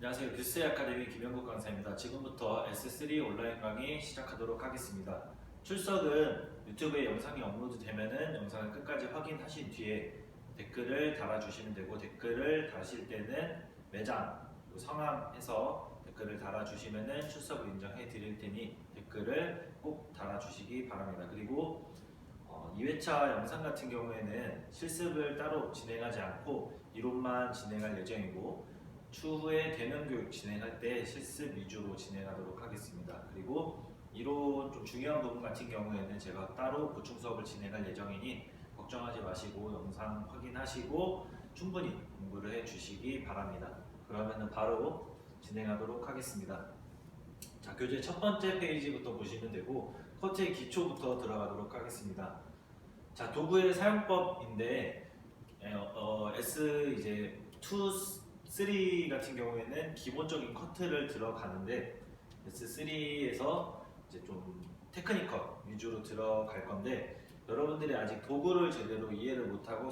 안녕하세요. 뷰스의 아카데미 김영국 강사입니다. 지금부터 S3 온라인 강의 시작하도록 하겠습니다. 출석은 유튜브에 영상이 업로드되면은 영상을 끝까지 확인하신 뒤에 댓글을 달아주시면 되고, 댓글을 다실 때는 매장, 성함해서 댓글을 달아주시면은 출석을 인정해 드릴 테니 댓글을 꼭 달아주시기 바랍니다. 그리고 2회차 영상 같은 경우에는 실습을 따로 진행하지 않고 이론만 진행할 예정이고, 추후에 대면 교육 진행할 때 실습 위주로 진행하도록 하겠습니다. 그리고 이론 좀 중요한 부분 같은 경우에는 제가 따로 보충 수업을 진행할 예정이니 걱정하지 마시고 영상 확인하시고 충분히 공부를 해주시기 바랍니다. 그러면 바로 진행하도록 하겠습니다. 자, 교재 첫 번째 페이지부터 보시면 되고, 커트의 기초부터 들어가도록 하겠습니다. 자, 도구의 사용법인데 S 이제 3 같은 경우에는 기본적인 커트를 들어가는데, S3에서 이제 좀 테크니컬 위주로 들어갈 건데, 여러분들이 아직 도구를 제대로 이해를 못하고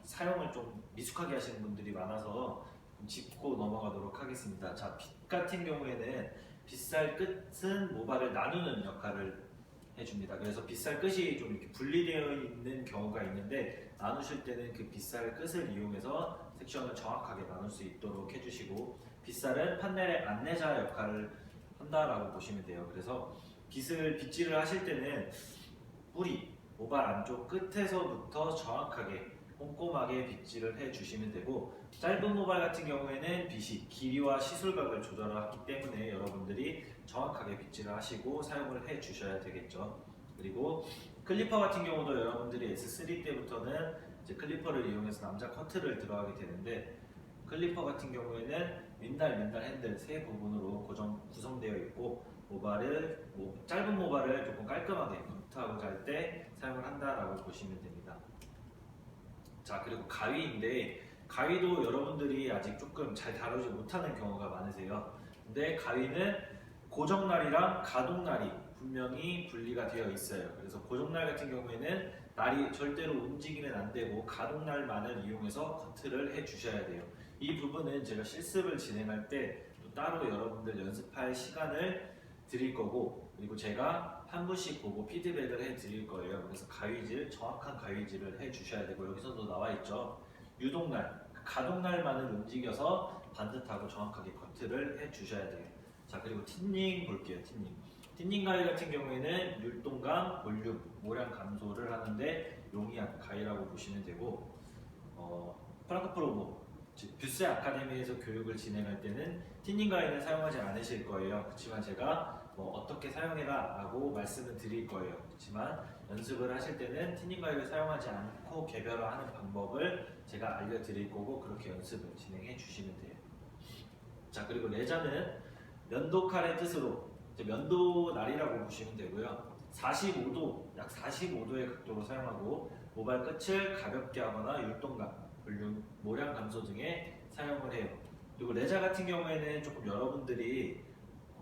사용을 좀 미숙하게 하시는 분들이 많아서 좀 짚고 넘어가도록 하겠습니다. 자, 빗 같은 경우에는 빗살 끝은 모발을 나누는 역할을 해줍니다. 그래서 빗살 끝이 좀 이렇게 분리되어 있는 경우가 있는데, 나누실 때는 그 빗살 끝을 이용해서 섹션을 정확하게 나눌 수 있도록 해주시고, 빗살은 판넬의 안내자 역할을 한다라고 보시면 돼요. 그래서 빗질을 하실 때는 뿌리, 모발 안쪽 끝에서부터 정확하게 꼼꼼하게 빗질을 해주시면 되고, 짧은 모발 같은 경우에는 빗이 길이와 시술각을 조절하기 때문에 여러분들이 정확하게 빗질을 하시고 사용을 해주셔야 되겠죠. 그리고 클리퍼 같은 경우도 여러분들이 S3 때부터는 이제 클리퍼를 이용해서 남자 커트를 들어가게 되는데, 클리퍼 같은 경우에는 윈날 핸들 세 부분으로 구성되어 있고, 짧은 모발을 조금 깔끔하게 커트하고자 할 때 사용을 한다라고 보시면 됩니다. 자, 그리고 가위인데, 가위도 여러분들이 아직 조금 잘 다루지 못하는 경우가 많으세요. 근데 가위는 고정날이랑 가동날이 분명히 분리가 되어 있어요. 그래서 고정날 같은 경우에는 날이 절대로 움직이면 안 되고 가동날만을 이용해서 커트를 해 주셔야 돼요. 이 부분은 제가 실습을 진행할 때 또 따로 여러분들 연습할 시간을 드릴 거고, 그리고 제가 한 분씩 보고 피드백을 해 드릴 거예요. 그래서 정확한 가위질을 해 주셔야 되고, 여기서도 나와 있죠. 유동날, 가동날만을 움직여서 반듯하고 정확하게 커트를 해 주셔야 돼요. 자, 그리고 틴닝 볼게요. 틴닝 가위 같은 경우에는 율동감, 볼륨, 모량 감소를 하는데 용이한 가위라고 보시면 되고, 프랑크 프로보, 즉 뷰스 아카데미에서 교육을 진행할 때는 틴닝 가위는 사용하지 않으실 거예요. 그렇지만 제가 어떻게 사용해라 라고 말씀을 드릴 거예요. 그렇지만 연습을 하실 때는 틴닝 가위를 사용하지 않고 개별화하는 방법을 제가 알려드릴 거고, 그렇게 연습을 진행해 주시면 돼요. 자, 그리고 레자는 면도칼의 뜻으로 면도날이라고 보시면 되고요. 45도, 약 45도의 각도로 사용하고, 모발 끝을 가볍게 하거나 율동감, 볼륨, 모량 감소 등에 사용을 해요. 그리고 레자 같은 경우에는 조금 여러분들이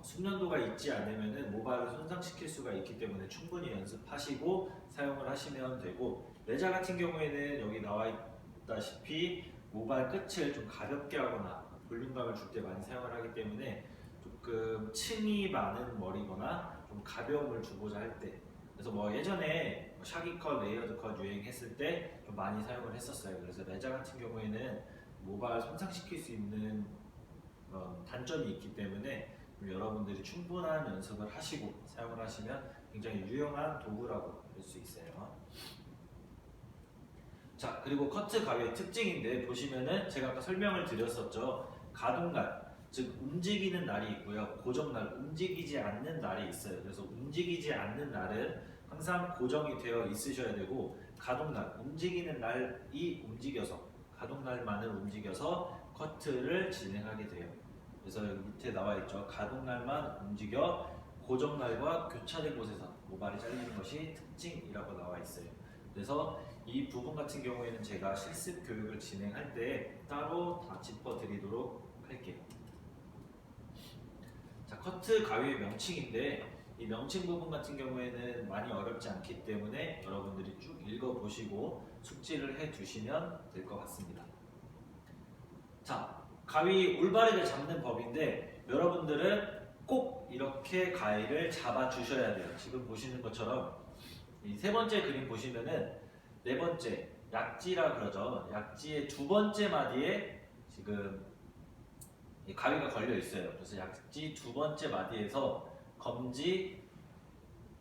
숙련도가 있지 않으면 모발을 손상시킬 수가 있기 때문에 충분히 연습하시고 사용을 하시면 되고, 레자 같은 경우에는 여기 나와 있다시피 모발 끝을 좀 가볍게 하거나 볼륨감을 줄 때 많이 사용을 하기 때문에 조금 층이 많은 머리거나 좀 가벼움을 주고자 할 때, 그래서 예전에 샤기컷, 레이어드 컷 유행했을 때 좀 많이 사용을 했었어요. 그래서 레자 같은 경우에는 모발 손상시킬 수 있는 단점이 있기 때문에 여러분들이 충분한 연습을 하시고 사용을 하시면 굉장히 유용한 도구라고 볼 수 있어요. 자, 그리고 커트 가위의 특징인데, 보시면은 제가 아까 설명을 드렸었죠. 가동날, 즉 움직이는 날이 있고요. 고정날, 움직이지 않는 날이 있어요. 그래서 움직이지 않는 날은 항상 고정이 되어 있으셔야 되고, 가동날, 움직이는 날이 움직여서, 가동날만을 움직여서 커트를 진행하게 돼요. 그래서 여기 밑에 나와 있죠. 가동날만 움직여 고정날과 교차된 곳에서 모발이 잘리는 것이 특징이라고 나와 있어요. 그래서 이 부분 같은 경우에는 제가 실습 교육을 진행할 때 따로 다 짚어드리도록 할게요. 자, 커트 가위의 명칭인데, 이 명칭 부분 같은 경우에는 많이 어렵지 않기 때문에 여러분들이 쭉 읽어보시고 숙지를 해두시면 될 것 같습니다. 자, 가위 올바르게 잡는 법인데 여러분들은 꼭 이렇게 가위를 잡아 주셔야 돼요. 지금 보시는 것처럼 이 세 번째 그림 보시면은 네 번째 약지라 그러죠. 약지의 두 번째 마디에 지금 이 가위가 걸려 있어요. 그래서 약지 두 번째 마디에서 검지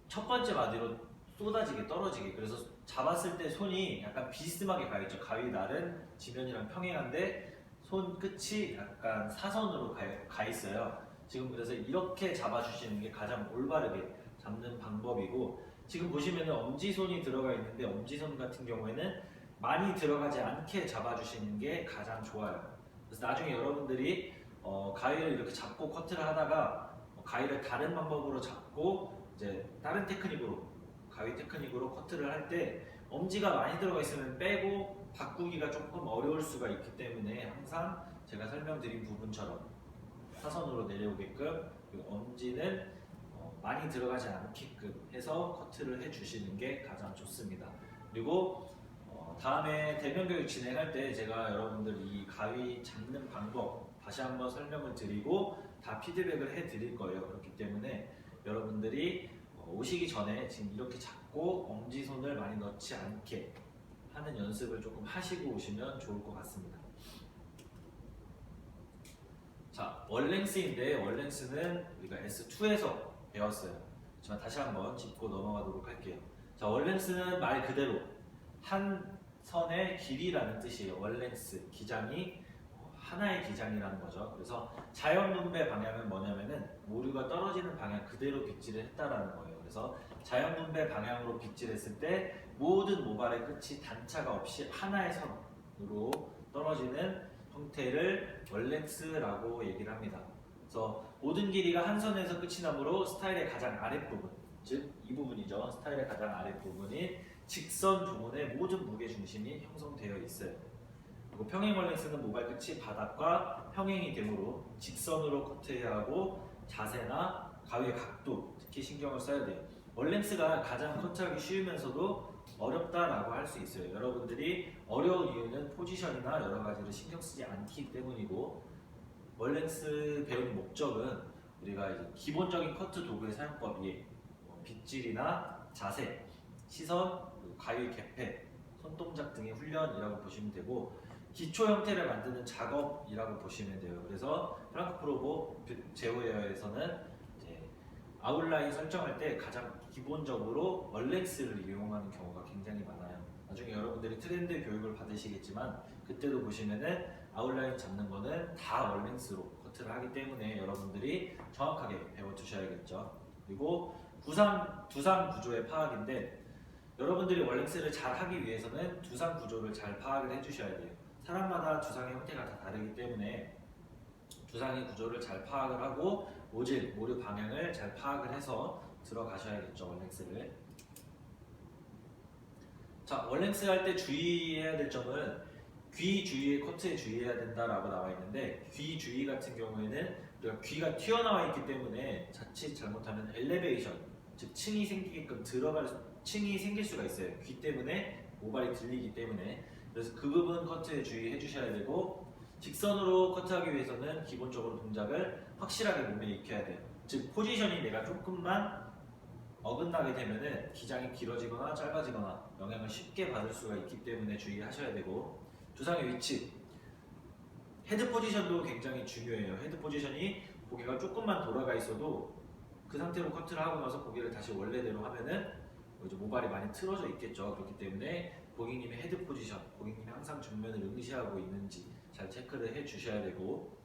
첫 번째 마디로 쏟아지게 떨어지게, 그래서 잡았을 때 손이 약간 비스듬하게 가 있죠. 가위 날은 지면이랑 평행한데 손 끝이 약간 사선으로 가 있어요. 지금 그래서 이렇게 잡아주시는 게 가장 올바르게 잡는 방법이고, 지금 보시면 엄지손이 들어가 있는데 엄지손 같은 경우에는 많이 들어가지 않게 잡아주시는 게 가장 좋아요. 그래서 나중에 여러분들이 가위를 이렇게 잡고 커트를 하다가 가위를 다른 방법으로 잡고 이제 다른 테크닉으로 가위 테크닉으로 커트를 할 때 엄지가 많이 들어가 있으면 빼고 바꾸기가 조금 어려울 수가 있기 때문에 항상 제가 설명드린 부분처럼 사선으로 내려오게끔 엄지는 많이 들어가지 않게끔 해서 커트를 해주시는 게 가장 좋습니다. 그리고 다음에 대면 교육 진행할 때 제가 여러분들 이 가위 잡는 방법 다시 한번 설명을 드리고 다 피드백을 해 드릴 거예요. 그렇기 때문에 여러분들이 오시기 전에 지금 이렇게 잡고 엄지손을 많이 넣지 않게 하는 연습을 조금 하시고 오시면 좋을 것 같습니다. 자, 월랭스인데 월랭스는 우리가 S2에서 배웠어요. 하지만 다시 한번 짚고 넘어가도록 할게요. 자, 월랭스는 말 그대로 한 선의 길이라는 뜻이에요. 월랭스, 기장이 하나의 기장이라는 거죠. 그래서 자연 분배 방향은 뭐냐면은 모류가 떨어지는 방향 그대로 빗질을 했다라는 거예요. 그래서 자연 분배 방향으로 빗질했을 때 모든 모발의 끝이 단차가 없이 하나의 선으로 떨어지는 형태를 월랭스라고 얘기를 합니다. 그래서 모든 길이가 한 선에서 끝이 나므로 스타일의 가장 아랫부분, 즉 이 부분이죠. 스타일의 가장 아랫부분인 직선 부분에 모든 무게 중심이 형성되어 있어요. 그리고 평행 월랭스는 모발 끝이 바닥과 평행이 되므로 직선으로 커트해야 하고 자세나 가위의 각도 특히 신경을 써야 돼요. 월랭스가 가장 커트하기 쉬우면서도 어렵다라고 할 수 있어요. 여러분들이 어려운 이유는 포지션이나 여러 가지를 신경 쓰지 않기 때문이고, 월랭스 배우는 목적은 우리가 이제 기본적인 커트 도구의 사용법이 빗질이나 자세, 시선, 가위 개폐, 손동작 등의 훈련이라고 보시면 되고, 기초 형태를 만드는 작업이라고 보시면 돼요. 그래서 프랑크 프로보 제오웨어에서는 아웃라인 설정할 때 가장 기본적으로 월랭스를 이용하는 경우가 굉장히 많아요. 나중에 여러분들이 트렌드 교육을 받으시겠지만 그때도 보시면은 아웃라인 잡는 거는 다 월랭스로 커트를 하기 때문에 여러분들이 정확하게 배워두셔야겠죠. 그리고 두상 구조의 파악인데, 여러분들이 월랭스를 잘 하기 위해서는 두상 구조를 잘 파악을 해주셔야 돼요. 사람마다 두상의 형태가 다 다르기 때문에 두상의 구조를 잘 파악을 하고 모류 방향을 잘 파악을 해서 들어가셔야겠죠, 월랭스를. 자, 월랭스 할 때 주의해야 될 점은 귀 주위의 커트에 주의해야 된다라고 나와 있는데, 귀 주위 같은 경우에는 우리가 귀가 튀어나와 있기 때문에 자칫 잘못하면 엘리베이션, 즉 층이 생기게끔 층이 생길 수가 있어요. 귀 때문에 모발이 들리기 때문에. 그래서 그 부분 커트에 주의해 주셔야 되고, 직선으로 커트하기 위해서는 기본적으로 동작을 확실하게 몸에 익혀야 돼요. 즉 포지션이 내가 조금만 어긋나게 되면은 기장이 길어지거나 짧아지거나 영향을 쉽게 받을 수가 있기 때문에 주의하셔야 되고, 두상의 위치, 헤드 포지션도 굉장히 중요해요. 헤드 포지션이 고개가 조금만 돌아가 있어도 그 상태로 커트를 하고 나서 고개를 다시 원래대로 하면은 이제 모발이 많이 틀어져 있겠죠. 그렇기 때문에 고객님의 헤드 포지션, 고객님이 항상 정면을 응시하고 있는지 잘 체크를 해 주셔야 되고,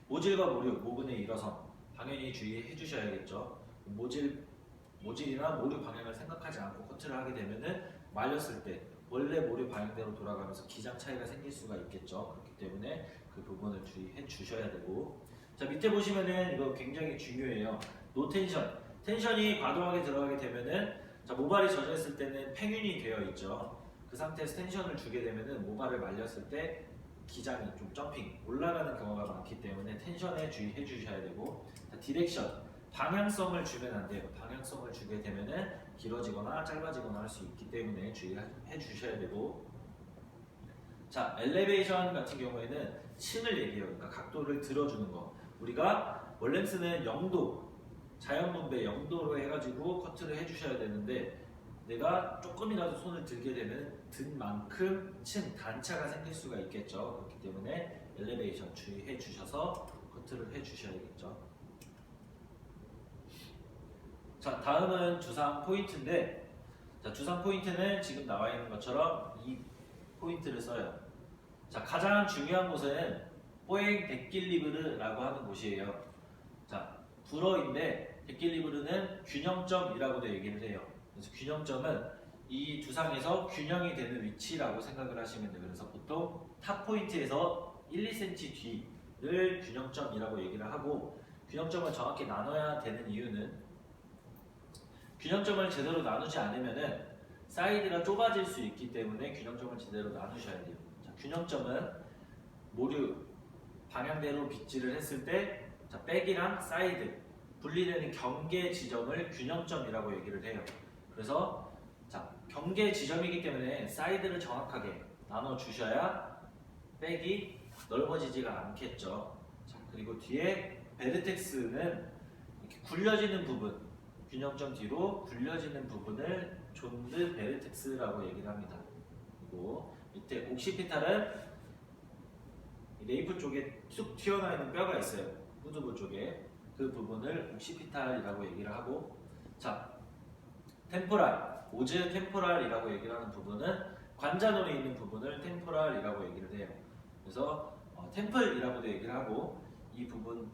모질과 모류, 모근의 일어선 당연히 주의해 주셔야겠죠. 모질이나 모류 방향을 생각하지 않고 커트를 하게 되면은 말렸을 때 원래 모류 방향대로 돌아가면서 기장 차이가 생길 수가 있겠죠. 그렇기 때문에 그 부분을 주의해 주셔야 되고, 자 밑에 보시면은 이거 굉장히 중요해요. 노 텐션. 텐션이 과도하게 들어가게 되면은, 자 모발이 젖어 있을 때는 팽윤이 되어 있죠. 그 상태에서 텐션을 주게 되면은 모발을 말렸을 때 기장이 좀 점핑 올라가는 경우가 많기 때문에 텐션에 주의해 주셔야 되고, 자, 디렉션, 방향성을 주면 안 돼요. 방향성을 주게 되면은 길어지거나 짧아지거나 할 수 있기 때문에 주의해 주셔야 되고, 자, 엘리베이션 같은 경우에는 층을 얘기해요. 그러니까 각도를 들어주는 거. 우리가 월램스는 0도, 자연 분배 0도로 해가지고 커트를 해주셔야 되는데 내가 조금이라도 손을 들게 되면 든 만큼 층, 단차가 생길 수가 있겠죠. 그렇기 때문에 엘리베이션 주의해 주셔서 커트를 해 주셔야겠죠. 자, 다음은 주상 포인트인데, 자, 주상 포인트는 지금 나와 있는 것처럼 이 포인트를 써요. 자, 가장 중요한 곳은 포엥 데킬리브르라고 하는 곳이에요. 자, 불어인데 데킬리브르는 균형점이라고도 얘기를 해요. 그래서 균형점은 이 두상에서 균형이 되는 위치라고 생각을 하시면 돼요. 그래서 보통 탑 포인트에서 1, 2cm 뒤를 균형점이라고 얘기를 하고, 균형점을 정확히 나눠야 되는 이유는 균형점을 제대로 나누지 않으면은 사이드가 좁아질 수 있기 때문에 균형점을 제대로 나누셔야 돼요. 자, 균형점은 모류 방향대로 빗질을 했을 때, 자, 백이랑 사이드 분리되는 경계 지점을 균형점이라고 얘기를 해요. 그래서 자, 경계 지점이기 때문에 사이드를 정확하게 나눠 주셔야 백이 넓어지지가 않겠죠. 자, 그리고 뒤에 베르텍스는 이렇게 굴려지는 부분, 균형점 뒤로 굴려지는 부분을 존드 베르텍스라고 얘기를 합니다. 그리고 밑에 옥시피탈은 네이프 쪽에 쑥 튀어나와 있는 뼈가 있어요. 후두부 쪽에. 그 부분을 옥시피탈이라고 얘기를 하고, 자, 템포랄, 오즈 템포랄이라고 얘기를 하는 부분은 관자놀이 있는 부분을 템포랄이라고 얘기를 해요. 그래서 템플이라고도 얘기를 하고, 이 부분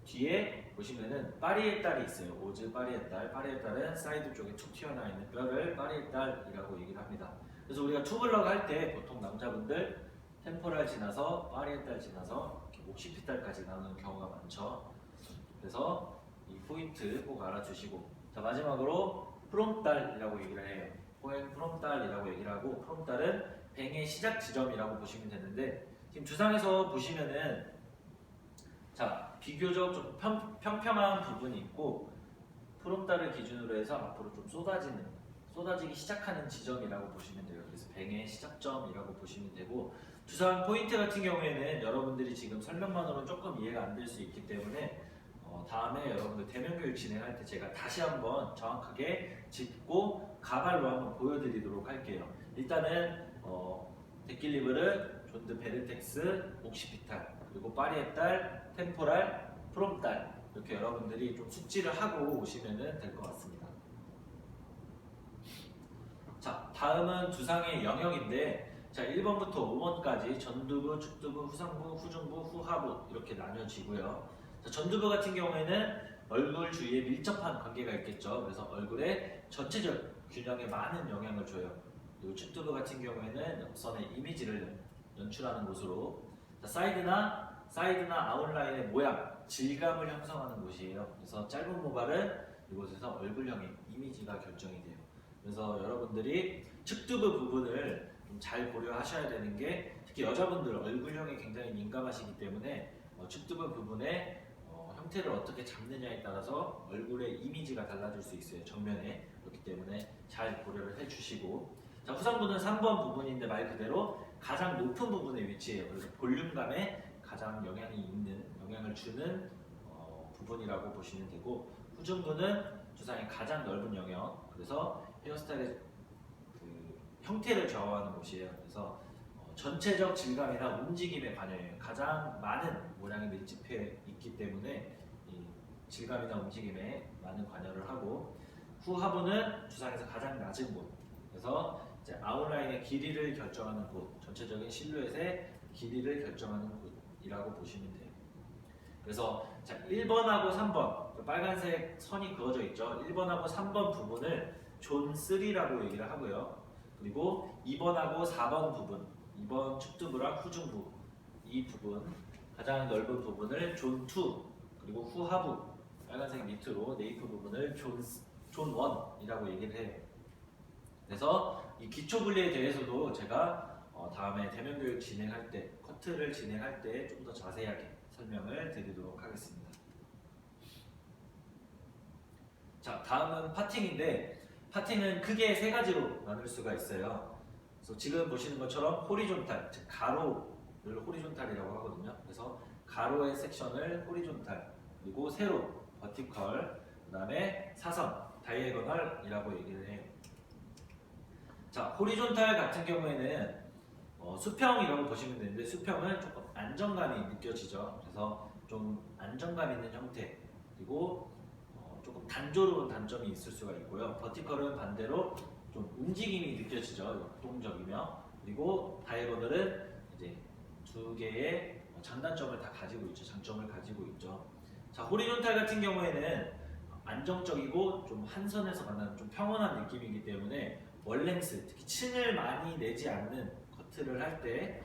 뒤에 보시면은 파리에딸이 있어요. 오즈 파리에딸. 파리에딸은 사이드 쪽에 툭 튀어나와 있는 뼈를 파리에딸이라고 얘기를 합니다. 그래서 우리가 투블럭 할 때 보통 남자분들 템포랄 지나서 파리에딸 지나서 옥시피탈까지 나누는 경우가 많죠. 그래서 이 포인트 꼭 알아주시고, 자, 마지막으로 프롬달이라고 얘기를 해요. 포행 프롬달이라고 얘기를 하고, 프롬달은 뱅의 시작 지점이라고 보시면 되는데, 지금 주상에서 보시면은 자, 비교적 좀 평평한 부분이 있고, 프롬달을 기준으로 해서 앞으로 좀 쏟아지기 시작하는 지점이라고 보시면 돼요. 그래서 뱅의 시작점이라고 보시면 되고, 주상 포인트 같은 경우에는 여러분들이 지금 설명만으로는 조금 이해가 안 될 수 있기 때문에 다음에 여러분들 대면 교육 진행할 때 제가 다시 한번 정확하게 짚고 가발로 한번 보여드리도록 할게요. 일단은 데킬리브르, 존드 베르텍스, 옥시피탈, 그리고 파리에딸, 템포랄, 프롬딸, 이렇게 여러분들이 좀 숙지를 하고 오시면 될 것 같습니다. 자, 다음은 두상의 영역인데, 자, 1번부터 5번까지 전두부, 측두부, 후상부, 후중부, 후하부 이렇게 나뉘어지고요. 자, 전두부 같은 경우에는 얼굴 주위에 밀접한 관계가 있겠죠. 그래서 얼굴에 전체적 균형에 많은 영향을 줘요. 그리고 측두부 같은 경우에는 옆선의 이미지를 연출하는 곳으로, 자, 사이드나 아웃라인의 모양, 질감을 형성하는 곳이에요. 그래서 짧은 모발은 이곳에서 얼굴형의 이미지가 결정이 돼요. 그래서 여러분들이 측두부 부분을 좀 잘 고려하셔야 되는 게, 특히 여자분들 얼굴형에 굉장히 민감하시기 때문에 측두부 부분의 형태를 어떻게 잡느냐에 따라서 얼굴의 이미지가 달라질 수 있어요. 정면에. 그렇기 때문에 잘 고려를 해주시고, 자, 후상부는 3번 부분인데 말 그대로 가장 높은 부분에 위치해요. 그래서 볼륨감에 가장 영향을 주는 부분이라고 보시면 되고, 후중부는 주상의 가장 넓은 영역, 그래서 헤어스타일의 그 형태를 좌우하는 곳이에요. 그래서 전체적 질감이나 움직임에 관여해요. 가장 많은 모양이 밀집해 있기 때문에 이 질감이나 움직임에 많은 관여를 하고, 후하부는 주상에서 가장 낮은 곳, 그래서 이제 아웃라인의 길이를 결정하는 곳, 전체적인 실루엣의 길이를 결정하는 곳이라고 보시면 돼요. 그래서 자, 1번하고 3번, 그 빨간색 선이 그어져 있죠. 1번하고 3번 부분을 존 3라고 얘기를 하고요. 그리고 2번하고 4번 부분, 2번 측두부랑 후중부, 이 부분, 가장 넓은 부분을 존 2, 그리고 후하부, 빨간색 밑으로 네이프 부분을 존 1이라고 얘기를 해요. 그래서 이 기초 분리에 대해서도 제가 다음에 대면 교육 진행할 때, 커트를 진행할 때 좀 더 자세하게 설명을 드리도록 하겠습니다. 자, 다음은 파팅인데, 파팅은 크게 세 가지로 나눌 수가 있어요. 그래서 지금 보시는 것처럼 호리존탈, 즉 가로를 호리존탈이라고 하거든요. 그래서 가로의 섹션을 호리존탈, 그리고 세로 버티컬, 그 다음에 사선 다이애고널이라고 얘기를 해요. 자, 호리존탈 같은 경우에는 수평이라고 보시면 되는데 수평은 조금 안정감이 느껴지죠. 그래서 좀 안정감 있는 형태, 그리고 조금 단조로운 단점이 있을 수가 있고요. 버티컬은 반대로 좀 움직임이 느껴지죠. 역동적이며, 그리고 다이애고널은 이제 두 개의 장단점을 다 가지고 있죠. 장점을 가지고 있죠. 자, 호리존탈 같은 경우에는 안정적이고 좀 한 선에서 만나는 좀 평온한 느낌이기 때문에 월랭스, 특히 층을 많이 내지 않는 커트를 할 때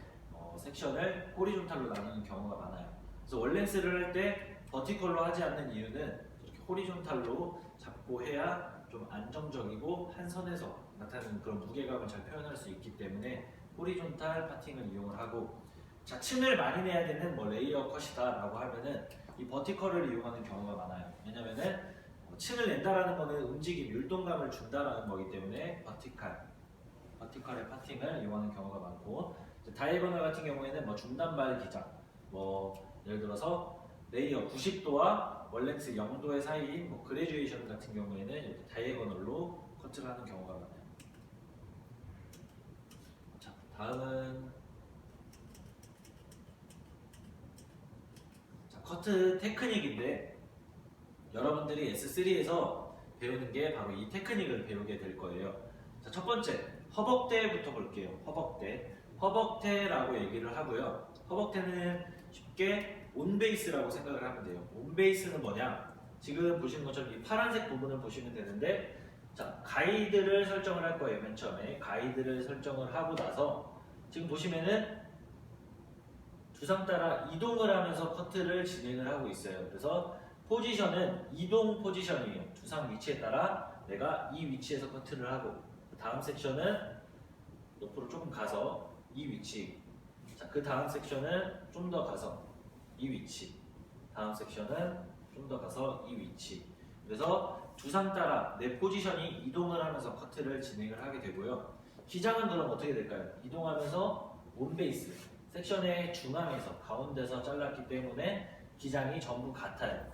섹션을 호리존탈로 나누는 경우가 많아요. 그래서 월랭스를 할 때 버티컬로 하지 않는 이유는 이렇게 호리존탈로 잡고 해야 좀 안정적이고 한 선에서 나타나는 그런 무게감을 잘 표현할 수 있기 때문에 호리존탈 파팅을 이용을 하고, 자, 층을 많이 내야 되는 레이어 컷이다 라고 하면은 이 버티컬을 이용하는 경우가 많아요. 왜냐면은 층을 낸다라는 거는 움직임, 율동감을 준다라는 거기 때문에 버티컬의 파팅을 이용하는 경우가 많고, 다이애고널 같은 경우에는 중단발 기장, 예를 들어서 레이어 90도와 월랭스 0도의 사이인 그레듀에이션 같은 경우에는 이렇게 다이애고널로 커트를 하는 경우가 많아요. 자, 다음은 커트 테크닉인데, 여러분들이 S3에서 배우는 게 바로 이 테크닉을 배우게 될 거예요. 자, 첫 번째, 허벅대부터 볼게요. 허벅대라고 얘기를 하고요. 허벅대는 쉽게 온베이스라고 생각을 하면 돼요. 온베이스는 뭐냐? 지금 보시는 것처럼 이 파란색 부분을 보시면 되는데, 자, 가이드를 설정을 할 거예요. 맨 처음에 가이드를 설정을 하고 나서 지금 보시면은 두상 따라 이동을 하면서 커트를 진행을 하고 있어요. 그래서 포지션은 이동 포지션이에요. 두상 위치에 따라 내가 이 위치에서 커트를 하고, 다음 섹션은 옆으로 조금 가서 이 위치, 자, 그 다음 섹션은 좀 더 가서 이 위치, 다음 섹션은 좀 더 가서 이 위치. 그래서 두상 따라 내 포지션이 이동을 하면서 커트를 진행을 하게 되고요. 기장은 그럼 어떻게 될까요? 이동하면서 온베이스, 섹션의 중앙에서 가운데서 잘랐기 때문에 기장이 전부 같아요.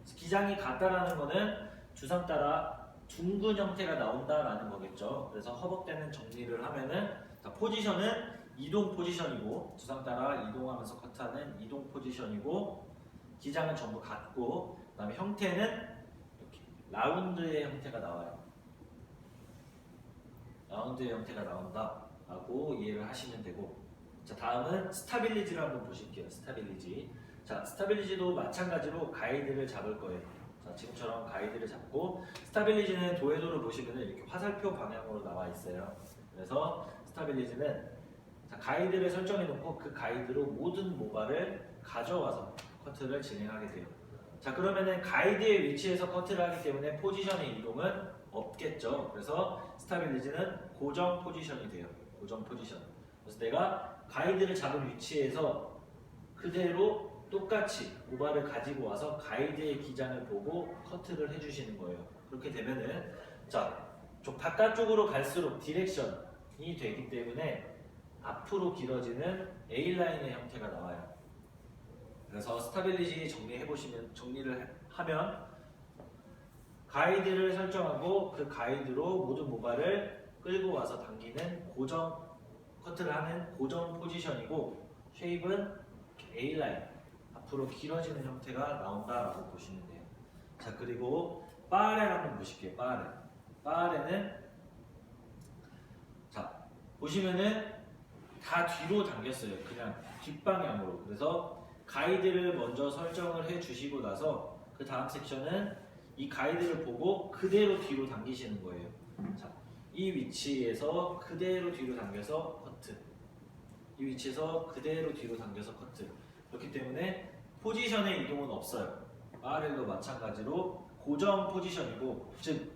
기장이 같다라는 거는 두상 따라 둥근 형태가 나온다라는 거겠죠. 그래서 허벅대는 정리를 하면은, 포지션은 이동 포지션이고, 두상 따라 이동하면서 커트하는 이동 포지션이고, 기장은 전부 같고, 그 다음에 형태는 이렇게 라운드의 형태가 나와요. 라운드의 형태가 나온다라고 이해를 하시면 되고, 자, 다음은 스타빌리지를 한번 보실게요. 스타빌리지. 자, 스타빌리지도 마찬가지로 가이드를 잡을 거예요. 자, 지금처럼 가이드를 잡고, 스타빌리지는 도해도를 보시면 이렇게 화살표 방향으로 나와 있어요. 그래서 스타빌리지는, 자, 가이드를 설정해 놓고 그 가이드로 모든 모발을 가져와서 커트를 진행하게 돼요. 자, 그러면은 가이드의 위치에서 커트를 하기 때문에 포지션의 이동은 없겠죠. 그래서 스타빌리지는 고정 포지션이 돼요. 고정 포지션. 그래서 내가 가이드를 잡은 위치에서 그대로 똑같이 모발을 가지고 와서 가이드의 기장을 보고 커트를 해주시는 거예요. 그렇게 되면은, 자, 좀 바깥쪽으로 갈수록 디렉션이 되기 때문에 앞으로 길어지는 A라인의 형태가 나와요. 그래서 스타빌리지 정리를 하면 가이드를 설정하고 그 가이드로 모든 모발을 끌고 와서 당기는 커트를 하는 고정 포지션이고, 쉐입은 A라인, 앞으로 길어지는 형태가 나온다라고 보시면 돼요. 자, 그리고 바레 한번 보실게요. 바레는, 자, 보시면은 다 뒤로 당겼어요. 그냥 뒷방향으로. 그래서 가이드를 먼저 설정을 해 주시고 나서 그 다음 섹션은 이 가이드를 보고 그대로 뒤로 당기시는 거예요. 자, 이 위치에서 그대로 뒤로 당겨서 커트, 이 위치에서 그대로 뒤로 당겨서 커트. 그렇기 때문에 포지션의 이동은 없어요. RL도 마찬가지로 고정 포지션이고, 즉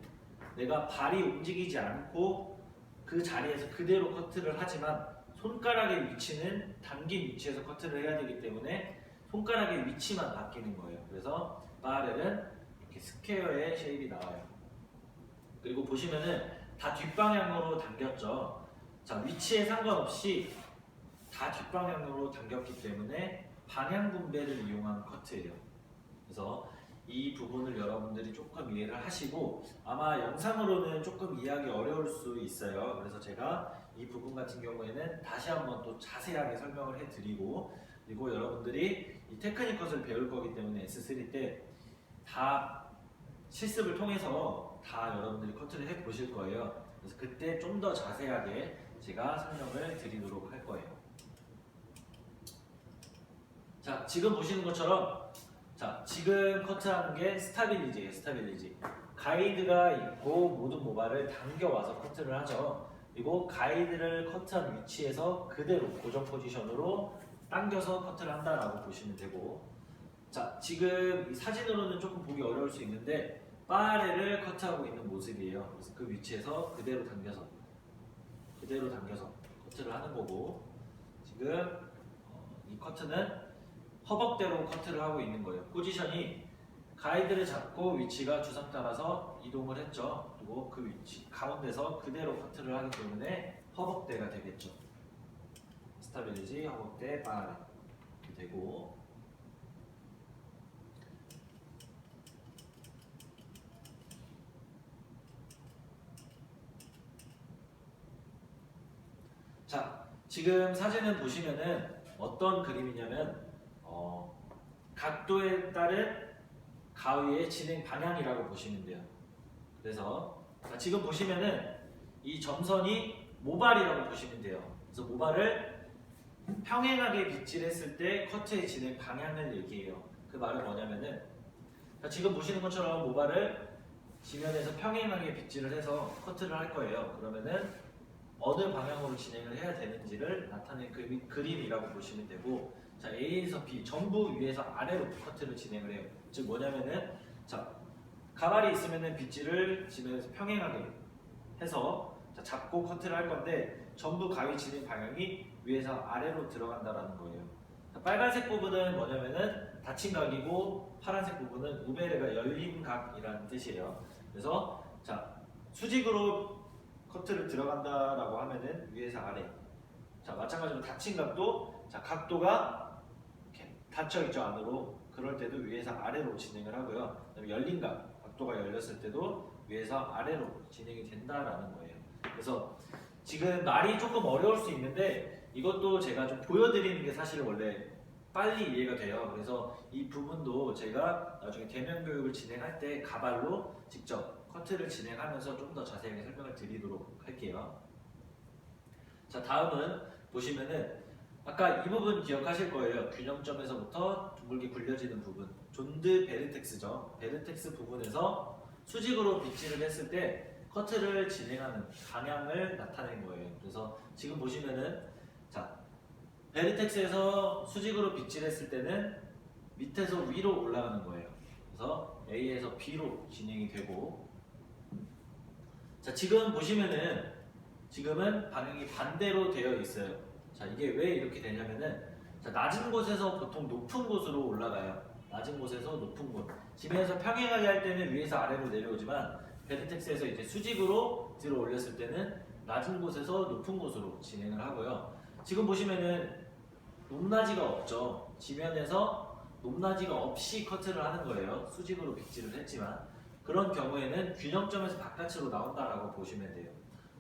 내가 발이 움직이지 않고 그 자리에서 그대로 커트를 하지만 손가락의 위치는 당긴 위치에서 커트를 해야 되기 때문에 손가락의 위치만 바뀌는 거예요. 그래서 RL은 이렇게 스퀘어의 쉐입이 나와요. 그리고 보시면은 다 뒷방향으로 당겼죠. 자, 위치에 상관없이 다 뒷방향으로 당겼기 때문에 방향 분배를 이용한 커트예요. 그래서 이 부분을 여러분들이 조금 이해를 하시고 아마 영상으로는 조금 이해하기 어려울 수 있어요. 그래서 제가 이 부분 같은 경우에는 다시 한번 또 자세하게 설명을 해드리고, 그리고 여러분들이 이 테크닉 컷을 배울 거기 때문에 S3 때 다 실습을 통해서 다 여러분들이 커트를 해 보실 거예요. 그래서 그때 좀 더 자세하게 제가 설명을 드리도록 할 거예요. 자, 지금 보시는 것처럼, 자, 지금 커트하는 게 스타빌리지예요. 스타빌리지. 가이드가 있고 모든 모발을 당겨와서 커트를 하죠. 그리고 가이드를 커트한 위치에서 그대로 고정 포지션으로 당겨서 커트를 한다라고 보시면 되고, 자, 지금 이 사진으로는 조금 보기 어려울 수 있는데 바 아래를 커트하고 있는 모습이에요. 그래서 그 위치에서 그대로 당겨서 커트를 하는 거고, 지금 이 커트는 허벅대로 커트를 하고 있는 거예요. 포지션이 가이드를 잡고 위치가 주상 따라서 이동을 했죠. 그리고 그 위치 가운데서 그대로 커트를 하기 때문에 허벅대가 되겠죠. 스타빌리지 허벅대 바 아래 이렇게 되고, 자, 지금 사진을 보시면은 어떤 그림이냐면 각도에 따른 가위의 진행 방향이라고 보시면 돼요. 그래서 자, 지금 보시면은 이 점선이 모발이라고 보시면 돼요. 그래서 모발을 평행하게 빗질했을 때 커트의 진행 방향을 얘기해요. 그 말은 뭐냐면은, 자, 지금 보시는 것처럼 모발을 지면에서 평행하게 빗질을 해서 커트를 할 거예요. 그러면은 어느 방향으로 진행을 해야 되는지를 나타낸 그림이라고 보시면 되고, 자, A에서 B 전부 위에서 아래로 커트를 진행을 해요. 즉 뭐냐면은, 자, 가발이 있으면은 빗질을 지면에서 평행하게 해서 자, 잡고 커트를 할 건데 전부 가위 진행 방향이 위에서 아래로 들어간다라는 거예요. 자, 빨간색 부분은 뭐냐면은 닫힌 각이고, 파란색 부분은 우베르가 열린 각이라는 뜻이에요. 그래서 자, 수직으로 커트를 들어간다라고 하면은 위에서 아래. 자, 마찬가지로 닫힌 각도, 자, 각도가 이렇게 닫혀 있죠, 안으로. 그럴 때도 위에서 아래로 진행을 하고요. 그다음에 열린 각, 각도가 열렸을 때도 위에서 아래로 진행이 된다라는 거예요. 그래서 지금 말이 조금 어려울 수 있는데 이것도 제가 좀 보여드리는 게 사실 원래 빨리 이해가 돼요. 그래서 이 부분도 제가 나중에 대면 교육을 진행할 때 가발로 직접 커트를 진행하면서 좀 더 자세하게 설명을 드리도록 할게요. 자, 다음은 보시면은 아까 이 부분 기억하실 거예요. 균형점에서부터 둥글게 굴려지는 부분, 존드 베르텍스죠. 베르텍스 부분에서 수직으로 빗질을 했을 때 커트를 진행하는 방향을 나타낸 거예요. 그래서 지금 보시면은, 자, 베르텍스에서 수직으로 빗질했을 때는 밑에서 위로 올라가는 거예요. 그래서 A에서 B로 진행이 되고, 자, 지금 보시면은 지금은 방향이 반대로 되어 있어요. 자, 이게 왜 이렇게 되냐면은, 자, 낮은 곳에서 보통 높은 곳으로 올라가요. 낮은 곳에서 높은 곳. 지면에서 평행하게 할 때는 위에서 아래로 내려오지만 베르텍스에서 이제 수직으로 들어 올렸을 때는 낮은 곳에서 높은 곳으로 진행을 하고요. 지금 보시면은 높낮이가 없죠. 지면에서 높낮이가 없이 커트를 하는 거예요. 수직으로 빗질을 했지만 그런 경우에는 균형점에서 바깥으로 나온다라고 보시면 돼요.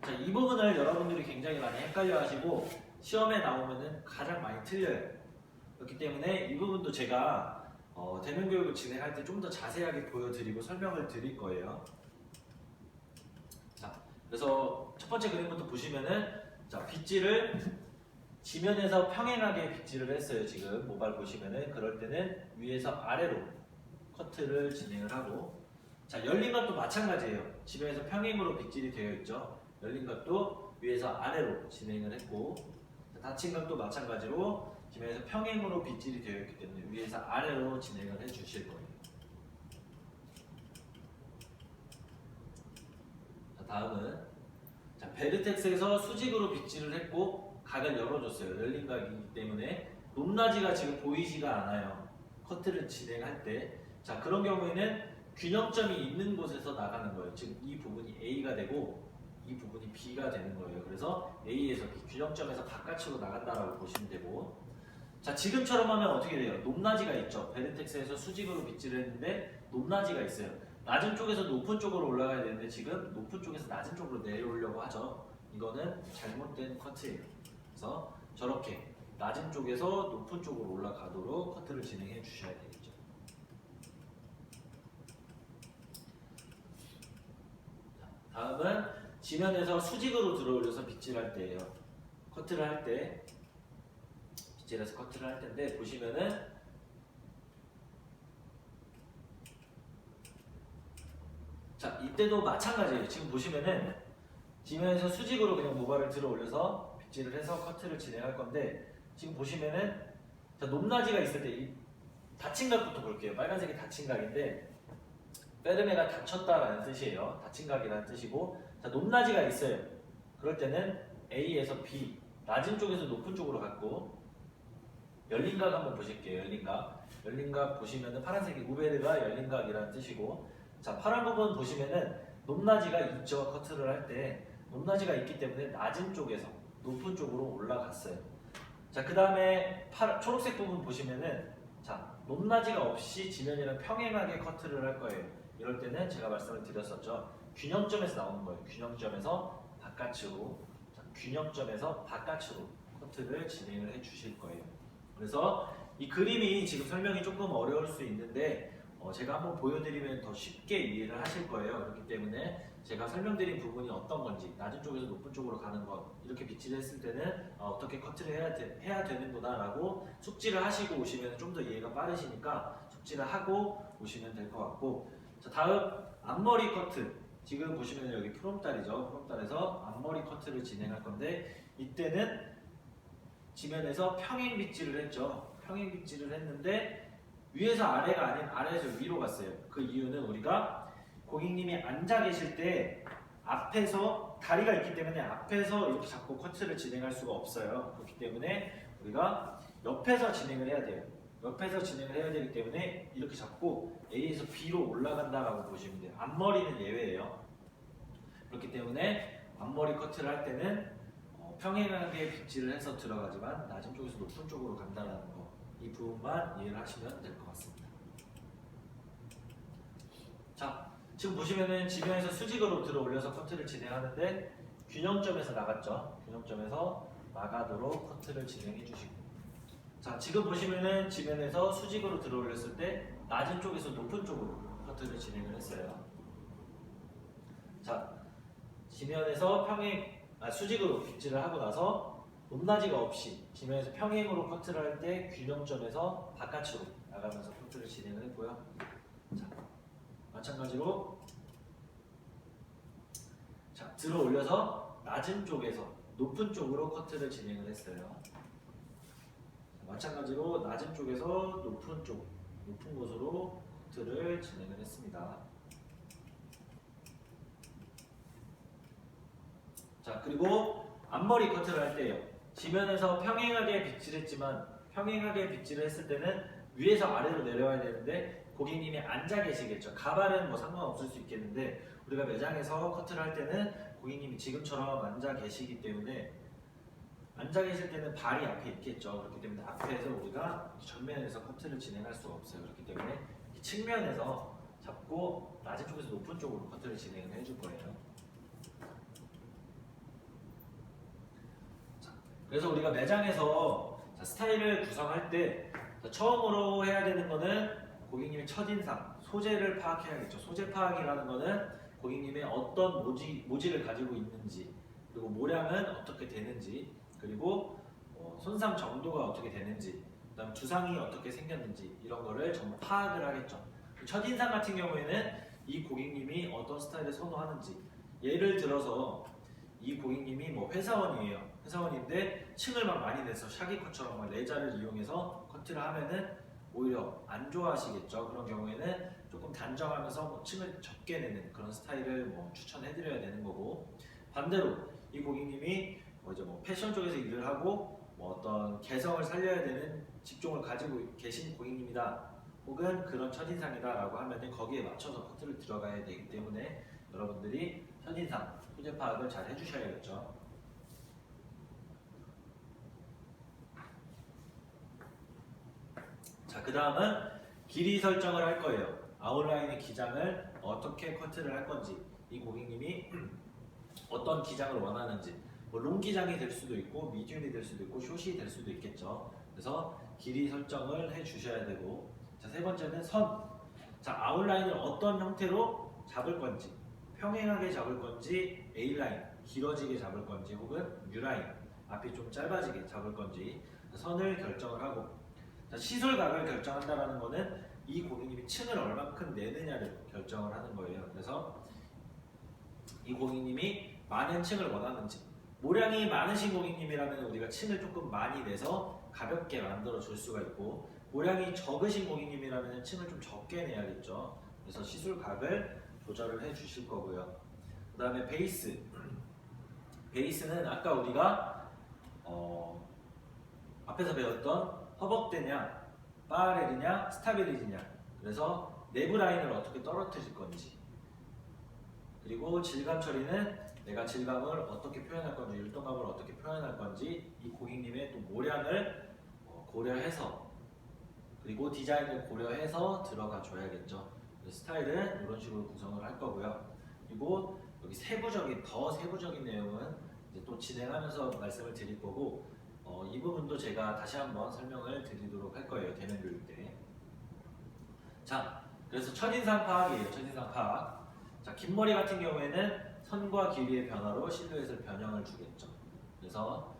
자, 이 부분을 여러분들이 굉장히 많이 헷갈려 하시고 시험에 나오면은 가장 많이 틀려요. 그렇기 때문에 이 부분도 제가 대면 교육을 진행할 때 좀 더 자세하게 보여드리고 설명을 드릴 거예요. 자, 그래서 첫 번째 그림부터 보시면은, 자, 빗질을 지면에서 평행하게 빗질을 했어요. 지금 모발 보시면은 그럴 때는 위에서 아래로 커트를 진행을 하고, 자, 열린 것도 마찬가지예요. 지면에서 평행으로 빗질이 되어 있죠. 열린 것도 위에서 아래로 진행을 했고, 자, 닫힌 것도 마찬가지로 지면에서 평행으로 빗질이 되어 있기 때문에 위에서 아래로 진행을 해 주실 거예요. 자, 다음은, 자, 베르텍스에서 수직으로 빗질을 했고 각을 열어줬어요. 열린 각이기 때문에 높낮이가 지금 보이지가 않아요. 커트를 진행할 때. 자, 그런 경우에는 균형점이 있는 곳에서 나가는 거예요. 지금 이 부분이 A가 되고 이 부분이 B가 되는 거예요. 그래서 A에서 B, 균형점에서 바깥으로 나간다라고 보시면 되고, 자, 지금처럼 하면 어떻게 돼요? 높낮이가 있죠. 베르텍스에서 수직으로 빗질을 했는데 높낮이가 있어요. 낮은 쪽에서 높은 쪽으로 올라가야 되는데 지금 높은 쪽에서 낮은 쪽으로 내려오려고 하죠. 이거는 잘못된 커트예요. 그래서 저렇게 낮은 쪽에서 높은 쪽으로 올라가도록 커트를 진행해 주셔야 되겠죠. 다음은 지면에서 수직으로 들어올려서 빗질할 때예요. 커트를 할 때, 빗질해서 커트를 할 텐데 보시면은 자, 이때도 마찬가지예요. 지금 보시면은 지면에서 수직으로 그냥 모발을 들어 올려서 빗질을 해서 커트를 진행할 건데 지금 보시면은 자, 높낮이가 있을 때 이 닫힌 각부터 볼게요. 빨간색이 닫힌 각인데 빼르메가 닫혔다라는 뜻이에요. 닫힌 각이라는 뜻이고 자, 높낮이가 있어요. 그럴 때는 A에서 B 낮은 쪽에서 높은 쪽으로 갔고 열린 각 한번 보실게요. 열린 각. 열린 각 보시면은 파란색이 우베르가 열린 각이라는 뜻이고 자, 파란 부분 보시면은 높낮이가 있죠. 커트를 할 때 높낮이가 있기 때문에 낮은 쪽에서 높은 쪽으로 올라갔어요. 자, 그 다음에 초록색 부분 보시면은 자, 높낮이가 없이 지면이랑 평행하게 커트를 할 거예요. 이럴 때는 제가 말씀을 드렸었죠. 균형점에서 나오는 거예요. 균형점에서 바깥으로 자, 균형점에서 바깥으로 커트를 진행을 해 주실 거예요. 그래서 이 그림이 지금 설명이 조금 어려울 수 있는데 제가 한번 보여드리면 더 쉽게 이해를 하실 거예요. 그렇기 때문에 제가 설명드린 부분이 어떤 건지 낮은 쪽에서 높은 쪽으로 가는 것 이렇게 빗질을 했을 때는 어떻게 커트를 해야 되는구나 라고 숙지를 하시고 오시면 좀 더 이해가 빠르시니까 숙지를 하고 오시면 될 것 같고 자, 다음 앞머리 커트 지금 보시면 여기 프롬달이죠. 프롬달에서 앞머리 커트를 진행할 건데 이때는 지면에서 평행 빗질을 했죠. 평행 빗질을 했는데 위에서 아래가 아닌 아래에서 위로 갔어요. 그 이유는 우리가 고객님이 앉아 계실 때 앞에서 다리가 있기 때문에 앞에서 이렇게 잡고 커트를 진행할 수가 없어요. 그렇기 때문에 우리가 옆에서 진행을 해야 돼요. 옆에서 진행을 해야 되기 때문에 이렇게 잡고 A에서 B로 올라간다라고 보시면 돼요. 앞머리는 예외예요. 그렇기 때문에 앞머리 커트를 할 때는 평행하게 빗질을 해서 들어가지만 낮은 쪽에서 높은 쪽으로 간다는 거 이 부분만 이해를 하시면 될 것 같습니다. 자, 지금 보시면은 지면에서 수직으로 들어 올려서 커트를 진행하는데 균형점에서 나갔죠. 균형점에서 나가도록 커트를 진행해 주시고 자, 지금 보시면은 지면에서 수직으로 들어 올렸을 때 낮은 쪽에서 높은 쪽으로 커트를 진행을 했어요. 자, 지면에서 수직으로 빗질을 하고 나서 높낮이가 없이 지면에서 평행으로 커트를 할 때 균형점에서 바깥으로 나가면서 커트를 진행을 했고요. 자, 마찬가지로 자, 들어 올려서 낮은 쪽에서 높은 쪽으로 커트를 진행을 했어요. 자, 마찬가지로 낮은 쪽에서 높은 곳으로 커트를 진행을 했습니다. 자, 그리고 앞머리 커트를 할 때요. 지면에서 평행하게 빗질했지만 평행하게 빗질을 했을 때는 위에서 아래로 내려와야 되는데 고객님이 앉아 계시겠죠. 가발은 뭐 상관없을 수 있겠는데 우리가 매장에서 커트를 할 때는 고객님이 지금처럼 앉아 계시기 때문에 앉아 계실 때는 발이 앞에 있겠죠. 그렇기 때문에 앞에서 우리가 전면에서 커트를 진행할 수가 없어요. 그렇기 때문에 측면에서 잡고 낮은 쪽에서 높은 쪽으로 커트를 진행을 해줄 거예요. 그래서 우리가 매장에서 스타일을 구성할 때 처음으로 해야 되는 거는 고객님의 첫인상, 소재를 파악해야겠죠. 소재 파악이라는 거는 고객님의 어떤 모지를 가지고 있는지, 그리고 모량은 어떻게 되는지, 그리고 손상 정도가 어떻게 되는지, 그다음 두상이 어떻게 생겼는지 이런 거를 전부 파악을 하겠죠. 첫인상 같은 경우에는 이 고객님이 어떤 스타일을 선호하는지, 예를 들어서 이 고객님이 뭐 회사원이에요. 회사원인데 층을 막 많이 내서 샤기컷처럼 막 레자를 이용해서 커트를 하면은 오히려 안 좋아하시겠죠. 그런 경우에는 조금 단정하면서 뭐 층을 적게 내는 그런 스타일을 뭐 추천해드려야 되는 거고, 반대로 이 고객님이 뭐 패션 쪽에서 일을 하고 뭐 어떤 개성을 살려야 되는 직종을 가지고 계신 고객님이다, 혹은 그런 첫인상이다 라고 하면은 거기에 맞춰서 커트를 들어가야 되기 때문에 여러분들이 첫인상, 소재 파악을 잘 해주셔야겠죠. 자, 그 다음은 길이 설정을 할 거예요. 아웃라인의 기장을 어떻게 커트를 할 건지, 이 고객님이 어떤 기장을 원하는지, 뭐 롱 기장이 될 수도 있고 미디움이 될 수도 있고 숏이 될 수도 있겠죠. 그래서 길이 설정을 해 주셔야 되고, 자, 세 번째는 선. 자, 아웃라인을 어떤 형태로 잡을 건지, 평행하게 잡을 건지, A라인 길어지게 잡을 건지, 혹은 U라인 앞이 좀 짧아지게 잡을 건지 선을 결정을 하고, 자, 시술각을 결정한다는 거는 이 고객님이 층을 얼만큼 내느냐를 결정을 하는 거예요. 그래서 이 고객님이 많은 층을 원하는지, 모량이 많으신 고객님이라면 우리가 층을 조금 많이 내서 가볍게 만들어 줄 수가 있고, 모량이 적으신 고객님이라면 층을 좀 적게 내야겠죠. 그래서 시술각을 조절을 해 주실 거고요. 그 다음에 베이스. 베이스는 아까 우리가 앞에서 배웠던 허벅대냐, 바렐이냐, 스타빌리지냐, 그래서 내부 라인을 어떻게 떨어뜨릴 건지, 그리고 질감 처리는 내가 질감을 어떻게 표현할 건지, 율동감을 어떻게 표현할 건지, 이 고객님의 또 모량을 고려해서, 그리고 디자인을 고려해서 들어가 줘야겠죠. 스타일은 이런 식으로 구성을 할 거고요. 그리고 여기 더 세부적인 내용은 이제 또 진행하면서 말씀을 드릴 거고, 이 부분도 제가 다시 한번 설명을 드리도록 할 거예요. 대면 교육 때. 자, 그래서 첫인상 파악이에요. 첫인상 파악. 자, 긴 머리 같은 경우에는 선과 길이의 변화로 실루엣을 변형을 주겠죠. 그래서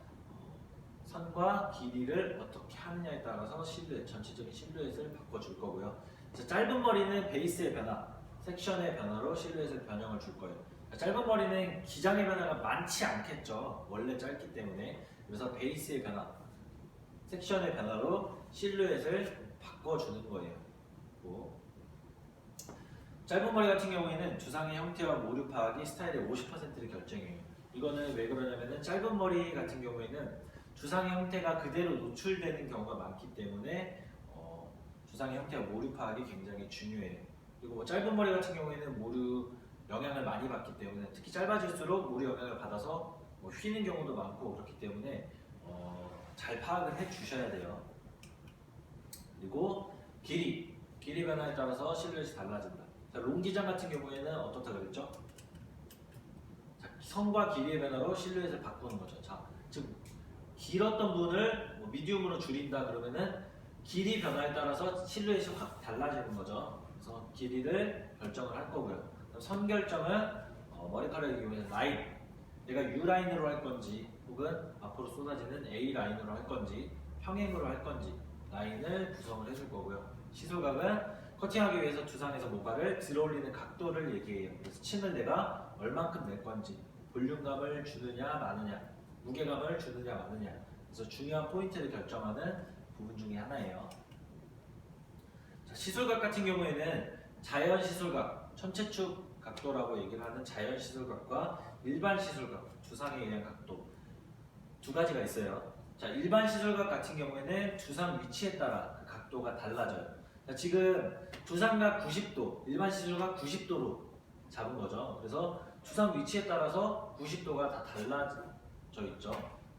선과 길이를 어떻게 하느냐에 따라서 전체적인 실루엣을 바꿔줄 거고요. 자, 짧은 머리는 베이스의 변화, 섹션의 변화로 실루엣을 변형을 줄 거예요. 자, 짧은 머리는 기장의 변화가 많지 않겠죠. 원래 짧기 때문에. 그래서 베이스의 변화, 섹션의 변화로 실루엣을 바꿔주는 거예요. 짧은 머리 같은 경우에는 두상의 형태와 모류 파악이 스타일의 50%를 결정해요. 이거는 왜 그러냐면은 짧은 머리 같은 경우에는 두상의 형태가 그대로 노출되는 경우가 많기 때문에 두상의 형태와 모류 파악이 굉장히 중요해요. 그리고 뭐 짧은 머리 같은 경우에는 모류 영향을 많이 받기 때문에, 특히 짧아질수록 모류 영향을 받아서 뭐 휘는 경우도 많고 그렇기 때문에 잘 파악을 해 주셔야 돼요. 그리고 길이 변화에 따라서 실루엣이 달라진다. 자, 롱 기장 같은 경우에는 어떻다 그랬죠? 자, 선과 길이의 변화로 실루엣을 바꾸는 거죠. 자, 즉 길었던 분을 뭐 미디움으로 줄인다 그러면은 길이 변화에 따라서 실루엣이 확 달라지는 거죠. 그래서 길이를 결정을 할 거고요. 선 결정은 머리카락을 이용해서 라인, 내가 U 라인으로 할 건지, 혹은 앞으로 쏟아지는 A 라인으로 할 건지, 평행으로 할 건지 라인을 구성을 해줄 거고요. 시술각은 커팅하기 위해서 두상에서 모발을 들어올리는 각도를 얘기해요. 그래서 층을 내가 얼만큼 낼 건지, 볼륨감을 주느냐 마느냐, 무게감을 주느냐 마느냐, 그래서 중요한 포인트를 결정하는 부분 중에 하나예요. 자, 시술각 같은 경우에는 자연 시술각, 천체축 각도라고 얘기를 하는 자연 시술각과 일반 시술각, 두상에 의한 각도 두 가지가 있어요. 자, 일반 시술각 같은 경우에는 두상 위치에 따라 그 각도가 달라져요. 자, 지금 두상각 90도, 일반 시술각 90도로 잡은 거죠. 그래서 두상 위치에 따라서 90도가 다 달라져 있죠.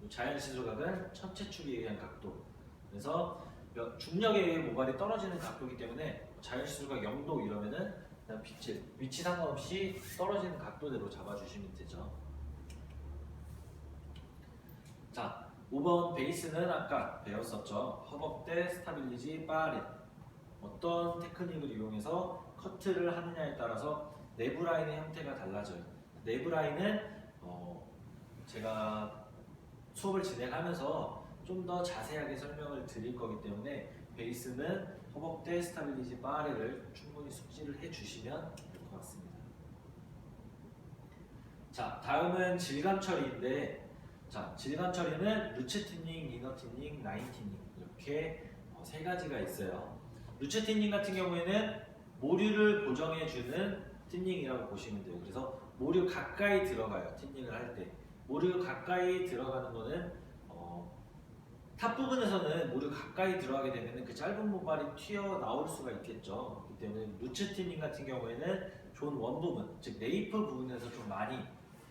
자연 시술각은 천체축에 의한 각도. 그래서 중력에 의해 모발이 떨어지는 각도이기 때문에 자연 시술각 0도 이러면은 그냥 위치 상관없이 떨어지는 각도대로 잡아주시면 되죠. 자, 5번 베이스는 아까 배웠었죠. 허벅대, 스타빌리지, 바렛. 어떤 테크닉을 이용해서 커트를 하느냐에 따라서 내부 라인의 형태가 달라져요. 내부 라인은 제가 수업을 진행하면서 좀 더 자세하게 설명을 드릴 거기 때문에 베이스는 허벅대, 스타빌리지, 바렐을 충분히 숙지를 해주시면 될 것 같습니다. 자, 다음은 질감 처리인데, 자, 질감 처리는 루츠 틴닝, 이너 틴닝, 라인 틴닝 이렇게 세 가지가 있어요. 루츠 틴닝 같은 경우에는 모류를 보정해주는 틴닝이라고 보시면 돼요. 그래서 모류 가까이 들어가요. 틴닝을 할 때. 모류 가까이 들어가는 거는 탑 부분에서는 모류 가까이 들어가게 되면 그 짧은 모발이 튀어나올 수가 있겠죠. 그렇기 때문에 루츠 틴닝 같은 경우에는 존 원 부분, 즉 네이프 부분에서 좀 많이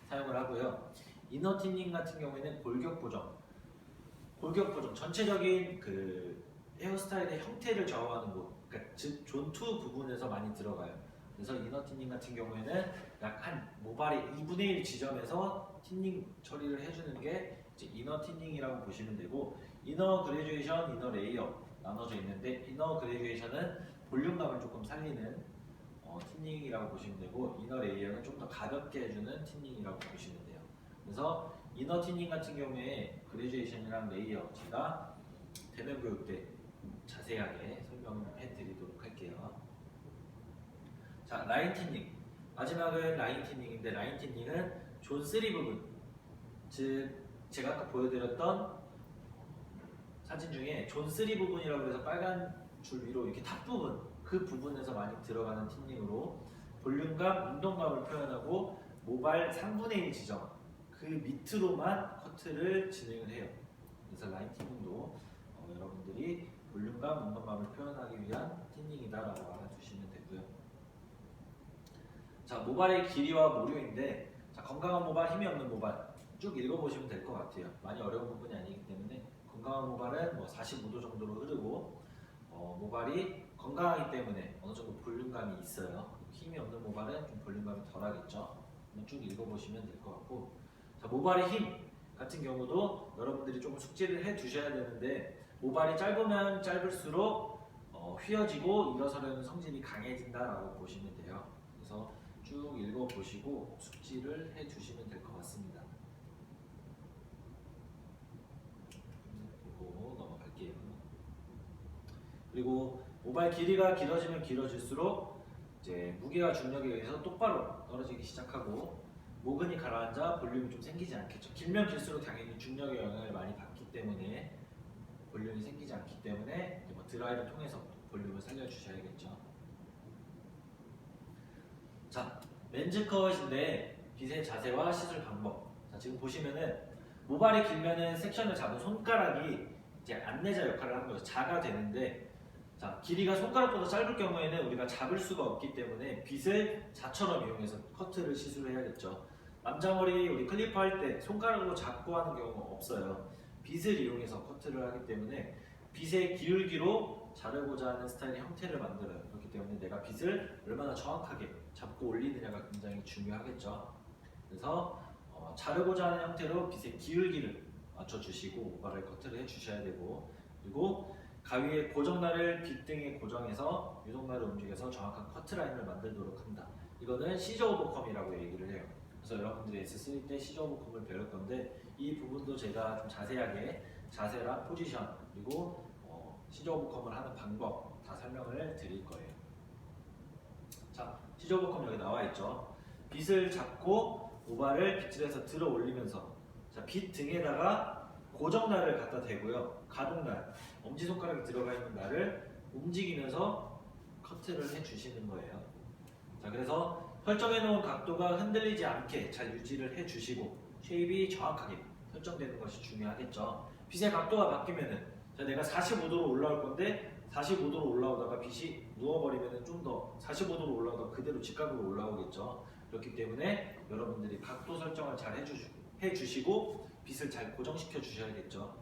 사용을 하고요. 이너 틴닝 같은 경우에는 골격 보정, 전체적인 그 헤어스타일의 형태를 좌우하는 곳, 그러니까 즉 존2 부분에서 많이 들어가요. 그래서 이너 틴닝 같은 경우에는 약 한 모발의 2분의 1 지점에서 틴닝 처리를 해주는 게 이제 이너 틴닝이라고 보시면 되고, 이너 그레듀에이션, 이너 레이어 나눠져 있는데, 이너 그레듀에이션은 볼륨감을 조금 살리는 틴닝이라고 보시면 되고, 이너 레이어는 좀 더 가볍게 해주는 틴닝이라고 보시면 돼요. 그래서 이너 틴닝 같은 경우에 그레듀에이션이랑 레이어 제가 대면 교육 때 자세하게 설명해 드리도록 할게요. 자, 라인 틴닝. 마지막은 라인 틴닝인데, 라인 틴닝은 존 3 부분, 즉 제가 아까 보여드렸던 사진 중에 존 3 부분이라고 해서 빨간 줄 위로 이렇게 탑 부분, 그 부분에서 많이 들어가는 틴닝으로 볼륨감, 운동감을 표현하고 모발 3분의 1 지점 그 밑으로만 커트를 진행을 해요. 그래서 라인 틴닝도 여러분들이 볼륨감, 운동감을 표현하기 위한 틴닝이다라고 알아두시면 되고요. 자, 모발의 길이와 모류인데, 자, 건강한 모발, 힘이 없는 모발 쭉 읽어보시면 될 것 같아요. 많이 어려운 부분이 아니기 때문에 건강한 모발은 뭐 45도 정도로 흐르고 모발이 건강하기 때문에 어느 정도 볼륨감이 있어요. 힘이 없는 모발은 좀 볼륨감이 덜하겠죠. 쭉 읽어보시면 될 것 같고, 자, 모발의 힘 같은 경우도 여러분들이 조금 숙지를 해 두셔야 되는데, 모발이 짧으면 짧을수록 휘어지고 일어서려는 성질이 강해진다라고 보시면 돼요. 그래서 쭉 읽어보시고 숙지를 해 두시면 될 것 같습니다. 그리고 넘어갈게요. 그리고 모발 길이가 길어지면 길어질수록 이제 무게와 중력에 의해서 똑바로 떨어지기 시작하고, 모근이 가라앉아 볼륨이 좀 생기지 않겠죠. 길면 길수록 당연히 중력의 영향을 많이 받기 때문에 볼륨이 생기지 않기 때문에 뭐 드라이를 통해서 볼륨을 살려주셔야겠죠. 자, 렌즈컷인데 빗의 자세와 시술 방법. 자, 지금 보시면은 모발이 길면은 섹션을 잡은 손가락이 이제 안내자 역할을 하는 거죠. 자가 되는데, 자, 길이가 손가락보다 짧을 경우에는 우리가 잡을 수가 없기 때문에 빗을 자처럼 이용해서 커트를 시술을 해야겠죠. 남자 머리 우리 클리퍼 할 때 손가락으로 잡고 하는 경우가 없어요. 빗을 이용해서 커트를 하기 때문에 빗의 기울기로 자르고자 하는 스타일의 형태를 만들어요. 그렇기 때문에 내가 빗을 얼마나 정확하게 잡고 올리느냐가 굉장히 중요하겠죠. 그래서 자르고자 하는 형태로 빗의 기울기를 맞춰주시고 모발을 커트를 해주셔야 되고, 그리고 가위의 고정날을 빗 등에 고정해서 유동날을 움직여서 정확한 커트라인을 만들도록 한다. 이거는 시저 오버컴이라고 얘기를 해요. 그래서 여러분들이 S3 때 시저 오버컴을 배울 건데, 이 부분도 제가 좀 자세하게 자세랑 포지션 그리고 시저 오버컴을 하는 방법 다 설명을 드릴 거예요. 자, 시저 오버컴 여기 나와 있죠. 빗을 잡고 모발을 빗질해서 들어 올리면서, 자, 빗 등에다가 고정날을 갖다 대고요. 가동날, 엄지손가락이 들어가 있는 날을 움직이면서 커트를 해주시는 거예요. 자, 그래서 설정해 놓은 각도가 흔들리지 않게 잘 유지를 해주시고 쉐입이 정확하게 설정되는 것이 중요하겠죠. 빗의 각도가 바뀌면은, 자, 내가 45도로 올라올 건데 45도로 올라오다가 빗이 누워버리면은 좀 더 45도로 올라오다가 그대로 직각으로 올라오겠죠. 그렇기 때문에 여러분들이 각도 설정을 잘 해주시고 빗을 잘 고정시켜 주셔야겠죠.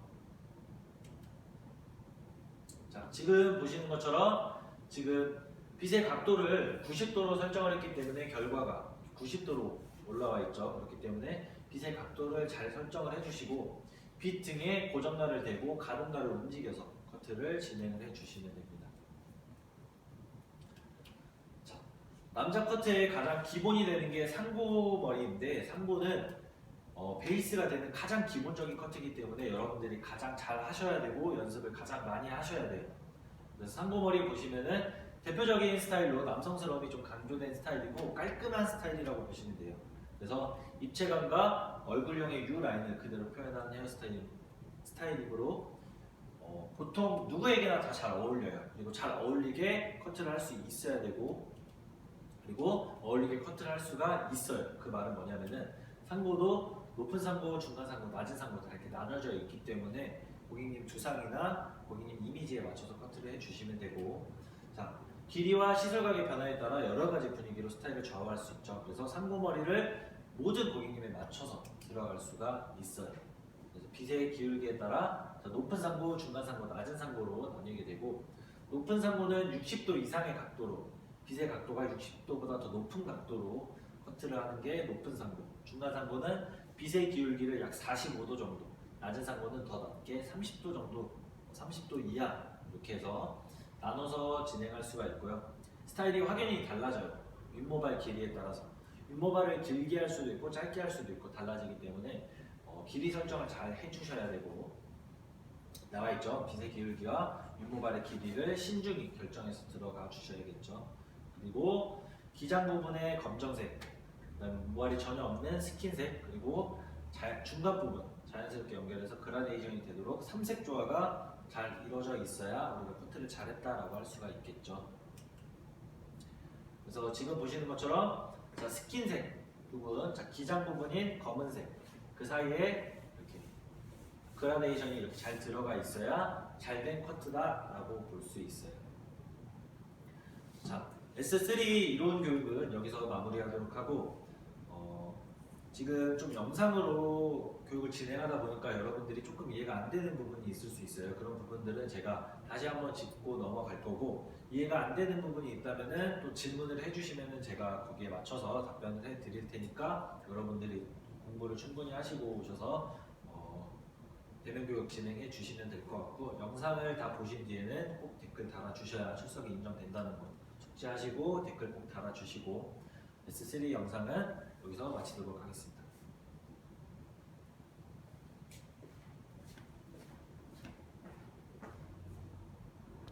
자, 지금 보시는 것처럼 지금 빗의 각도를 90도로 설정을 했기 때문에 결과가 90도로 올라와 있죠. 그렇기 때문에 빗의 각도를 잘 설정을 해주시고 빗 등에 고정날을 대고 가동날을 움직여서 커트를 진행을 해주시면 됩니다. 자, 남자 커트의 가장 기본이 되는 게 상고머리인데, 상고는 베이스가 되는 가장 기본적인 커트이기 때문에 여러분들이 가장 잘 하셔야 되고 연습을 가장 많이 하셔야 돼요. 그래서 상고머리 보시면은 대표적인 스타일로 남성스러움이 좀 강조된 스타일이고 깔끔한 스타일이라고 보시면 돼요. 그래서 입체감과 얼굴형의 U 라인을 그대로 표현하는 스타일이므로 보통 누구에게나 다 잘 어울려요. 그리고 잘 어울리게 커트를 할 수 있어야 되고, 그리고 어울리게 커트를 할 수가 있어요. 그 말은 뭐냐면은 상고도 높은 상고, 중간 상고, 낮은 상고 다 이렇게 나눠져 있기 때문에 고객님 두상이나 고객님 이미지에 맞춰서 커트를 해주시면 되고, 자, 길이와 시설각의 변화에 따라 여러 가지 분위기로 스타일을 좌우할 수 있죠. 그래서 상고머리를 모든 고객님에 맞춰서 들어갈 수가 있어요. 그래서 빗의 기울기에 따라 높은 상고, 중간 상고, 낮은 상고로 나뉘게 되고, 높은 상고는 60도 이상의 각도로, 빗의 각도가 60도보다 더 높은 각도로 커트를 하는 게 높은 상고, 중간 상고는 빗의 기울기를 약 45도 정도, 낮은 상고는 더 낮게 30도 정도, 30도 이하 이렇게 해서 나눠서 진행할 수가 있고요. 스타일이 확연히 달라져요. 윗모발 길이에 따라서. 윗모발을 길게 할 수도 있고 짧게 할 수도 있고 달라지기 때문에 길이 설정을 잘 해주셔야 되고, 나와 있죠. 빗의 기울기와 윗모발의 길이를 신중히 결정해서 들어가 주셔야겠죠. 그리고 기장 부분의 검정색, 그다음에 모발이 전혀 없는 스킨색, 그리고 중간 부분 자연스럽게 연결해서 그라데이션이 되도록 삼색 조화가 잘 이루어져 있어야 우리가 커트를 잘했다라고 할 수가 있겠죠. 그래서 지금 보시는 것처럼 자, 스킨색 부분, 자, 기장 부분인 검은색 그 사이에 이렇게 그라데이션이 이렇게 잘 들어가 있어야 잘된 커트다라고 볼 수 있어요. 자, S3 이론 교육은 여기서 마무리하도록 하고, 지금 좀 영상으로 교육을 진행하다 보니까 여러분들이 조금 이해가 안 되는 부분이 있을 수 있어요. 그런 부분들은 제가 다시 한번 짚고 넘어갈 거고, 이해가 안 되는 부분이 있다면은 또 질문을 해주시면은 제가 거기에 맞춰서 답변을 해드릴 테니까 여러분들이 공부를 충분히 하시고 오셔서 대면 교육 진행해 주시면 될 것 같고, 영상을 다 보신 뒤에는 꼭 댓글 달아주셔야 출석이 인정된다는 거 숙지하시고 댓글 꼭 달아주시고, S3 영상은 여기서 마치도록 하겠습니다.